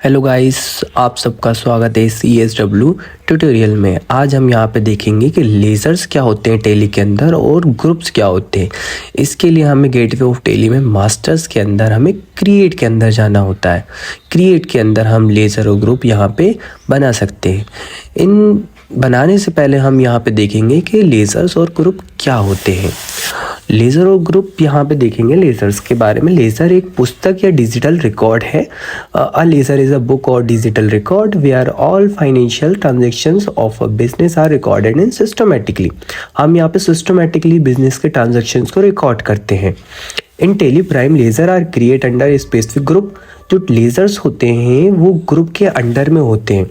Hello guys, आप सबका स्वागत है CSW ट्यूटोरियल में। आज हम यहाँ पे देखेंगे कि लेज़र्स क्या होते हैं टेली के अंदर और ग्रुप्स क्या होते हैं। इसके लिए हमें गेटवे ऑफ टेली में मास्टर्स के अंदर हमें क्रिएट के अंदर जाना होता है। क्रिएट के अंदर हम लेज़र और ग्रुप यहाँ पे बना सकते हैं। इन बनाने से पहले हम यहाँ पे देखेंगे कि लेज़र्स और ग्रुप क्या होते हैं। लेज़र और ग्रुप यहाँ पे देखेंगे लेज़र्स के बारे में। लेज़र एक पुस्तक या डिजिटल रिकॉर्ड है। A ledger is a book और digital record where all financial transactions of a business are recorded in systematically. हम यहाँ पे सिस्टमेटिकली बिजनेस के ट्रांजेक्शन्स को रिकॉर्ड करते हैं। In Tally Prime ledger are create under specific group. जो ledgers होते हैं वो ग्रुप के अंडर में होते हैं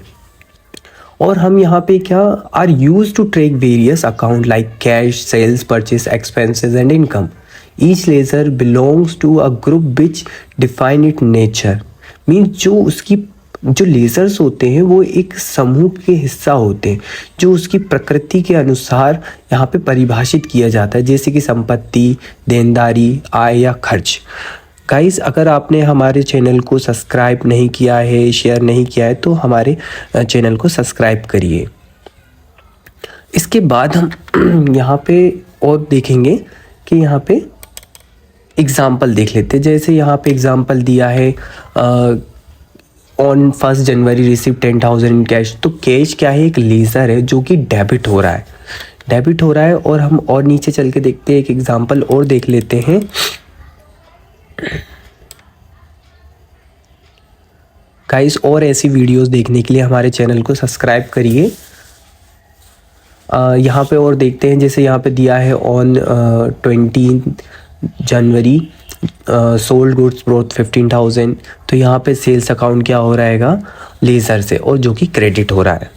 और हम यहाँ पे क्या are use to track various account like cash, sales, purchase, expenses and income. Each ledger belongs to a group which define it nature. Means जो लेजर्स होते हैं वो एक समूह के हिस्सा होते हैं जो उसकी प्रकृति के अनुसार यहाँ पे परिभाषित किया जाता है, जैसे कि संपत्ति, देनदारी, आय या खर्च। गाइस, अगर आपने हमारे चैनल को सब्सक्राइब नहीं किया है, शेयर नहीं किया है, तो हमारे चैनल को सब्सक्राइब करिए। इसके बाद हम यहाँ पे और देखेंगे कि यहाँ पे एग्ज़ाम्पल देख लेते हैं। जैसे यहाँ पे एग्ज़ाम्पल दिया है on 1 January receive 10,000 in cash. तो कैश क्या है? एक लेज़र है जो कि डेबिट हो रहा है। और हम और नीचे चल के देखते हैं, एक एग्ज़ाम्पल और देख लेते हैं। गाइस, और ऐसी वीडियोस देखने के लिए हमारे चैनल को सब्सक्राइब करिए। यहाँ पे और देखते हैं, जैसे यहाँ पे दिया है on 20 January sold goods broth 15,000। तो यहाँ पे सेल्स अकाउंट क्या हो रहेगा? लेज़र से, और जो कि क्रेडिट हो रहा है।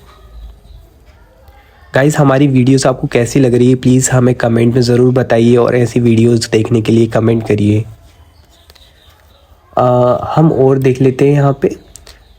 गाइस, हमारी वीडियोस आपको कैसी लग रही है प्लीज़ हमें कमेंट में ज़रूर बताइए और ऐसी वीडियोस देखने के लिए कमेंट करिए। हम और देख लेते हैं यहाँ पे,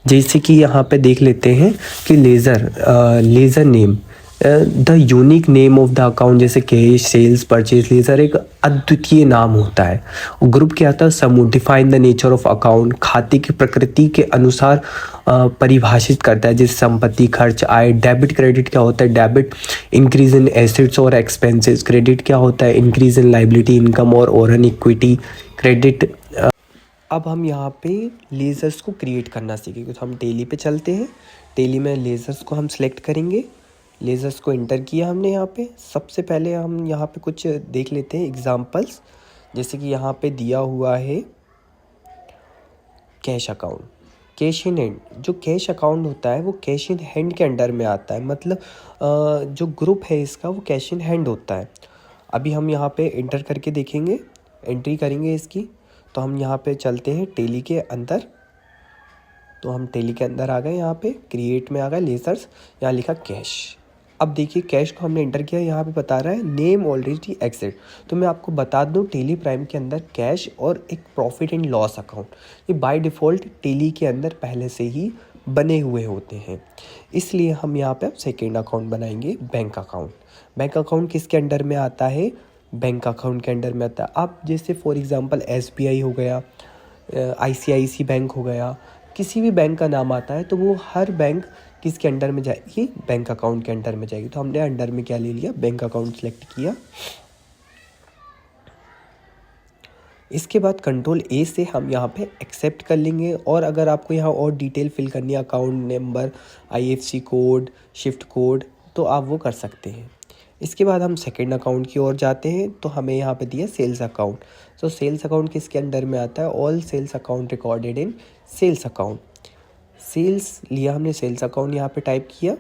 जैसे कि यहाँ पे देख लेते हैं कि laser name, the unique name of the account, जैसे कैश, सेल्स, परचेज। लेज़र एक अद्वितीय नाम होता है। ग्रुप क्या होता है? समूह। Define the nature of account, खाते की प्रकृति के अनुसार परिभाषित करता है, जैसे संपत्ति, खर्च, आय। डेबिट क्रेडिट क्या होता है? डेबिट इंक्रीज इन एसेट्स और एक्सपेंसेस। क्रेडिट क्या होता है? इंक्रीज इन लाइबिलिटी, इनकम और ओरन इक्विटी। क्रेडिट। अब हम यहाँ पे लेज़र्स को क्रिएट करना सीखेंगे। तो हम टेली पे चलते हैं। टेली में लेज़र्स को हम सेलेक्ट करेंगे। लेज़र्स को इंटर किया हमने यहाँ पे। सबसे पहले हम यहाँ पे कुछ देख लेते हैं एग्जांपल्स। जैसे कि यहाँ पे दिया हुआ है cash account, cash in hand. जो कैश अकाउंट होता है वो कैश इन हैंड के अंडर में आता है, मतलब जो ग्रुप है इसका वो कैश इन हैंड होता है। अभी हम यहाँ पे इंटर करके देखेंगे, एंट्री करेंगे इसकी। तो हम यहाँ पे चलते हैं टेली के अंदर। तो हम टेली के अंदर आ गए, यहाँ पे क्रिएट में आ गए लेज़र्स, यहाँ लिखा कैश। अब देखिए कैश को हमने इंटर किया, यहाँ पे बता रहा है नेम ऑलरेडी एग्जिट। तो मैं आपको बता दूँ, टेली प्राइम के अंदर कैश और एक प्रॉफिट एंड लॉस अकाउंट ये बाय डिफ़ॉल्ट टेली के अंदर पहले से ही बने हुए होते हैं। इसलिए हम यहाँ पे अब सेकेंड अकाउंट बनाएंगे, बैंक अकाउंट। बैंक अकाउंट किसके अंडर में आता है? बैंक अकाउंट के अंडर में आता है। अब जैसे फॉर एग्जांपल SBI हो गया, ICICI बैंक हो गया, किसी भी बैंक का नाम आता है तो वो हर बैंक किसके अंडर में जाएगी? बैंक अकाउंट के अंडर में जाएगी। तो हमने अंडर में क्या ले लिया? बैंक अकाउंट सेलेक्ट किया। इसके बाद Ctrl+A से हम यहाँ पे एक्सेप्ट कर लेंगे। और अगर आपको यहाँ और डिटेल फिल करनी है, account number, IFSC code, shift code, तो आप वो कर सकते हैं। इसके बाद हम सेकंड अकाउंट की ओर जाते हैं। तो हमें यहाँ पे दिया सेल्स अकाउंट। तो सेल्स अकाउंट किसके अंडर में आता है? All sales account recorded in sales account. Sales लिया हमने, सेल्स अकाउंट यहाँ पे टाइप किया।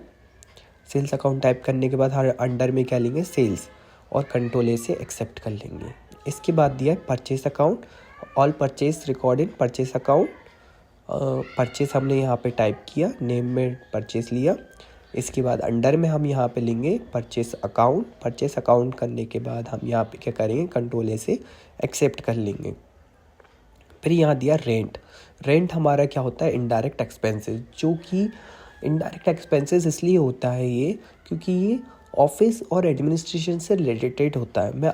सेल्स अकाउंट टाइप करने के बाद हर अंडर में क्या लेंगे? सेल्स, और Ctrl+A से एक्सेप्ट कर लेंगे। इसके बाद दिया है purchase account, all purchase record in purchase account. Purchase हमने यहाँ पे टाइप किया, नेम में परचेस लिया। इसके बाद अंडर में हम यहाँ पे लेंगे परचेस अकाउंट। परचेस अकाउंट करने के बाद हम यहाँ पे क्या करेंगे? Ctrl+A से एक्सेप्ट कर लेंगे। फिर यहाँ दिया रेंट। रेंट हमारा क्या होता है? इनडायरेक्ट एक्सपेंसेस, जो कि इनडायरेक्ट एक्सपेंसेस इसलिए होता है ये क्योंकि ये ऑफिस और एडमिनिस्ट्रेशन से रिलेटेड होता है। मैं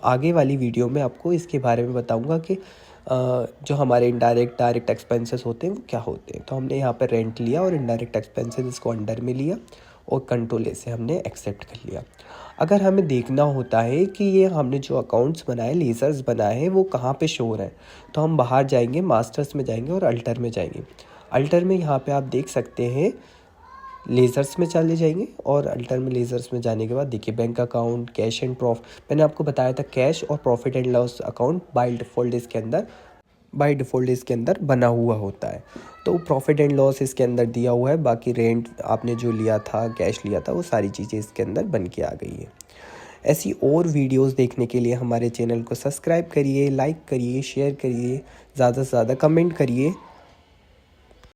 आगे वाली वीडियो में आपको इसके बारे में बताऊंगा कि जो हमारे इनडायरेक्ट डायरेक्ट एक्सपेंसेस होते हैं वो क्या होते हैं। तो हमने यहाँ पर रेंट लिया और इनडायरेक्ट एक्सपेंसेस इसको अंडर में लिया और कंट्रोल से हमने एक्सेप्ट कर लिया। अगर हमें देखना होता है कि ये हमने जो अकाउंट्स बनाए, लेज़र्स बनाए हैं, वो कहाँ पे शो हो रहे हैं, तो हम बाहर जाएंगे, मास्टर्स में जाएंगे और अल्टर में जाएंगे। अल्टर में यहाँ पे आप देख सकते हैं लेज़र्स में चले जाएंगे और अल्टर में लेज़र्स में जाने के बाद देखिए बैंक अकाउंट, कैश एंड मैंने आपको बताया था कैश और profit and loss account by default इसके अंदर बना हुआ होता है। तो प्रॉफिट एंड लॉस इसके अंदर दिया हुआ है, बाकी रेंट आपने जो लिया था, कैश लिया था, वो सारी चीज़ें इसके अंदर बन के आ गई है। ऐसी और वीडियोस देखने के लिए हमारे चैनल को सब्सक्राइब करिए, लाइक करिए, शेयर करिए, ज़्यादा से ज़्यादा कमेंट करिए।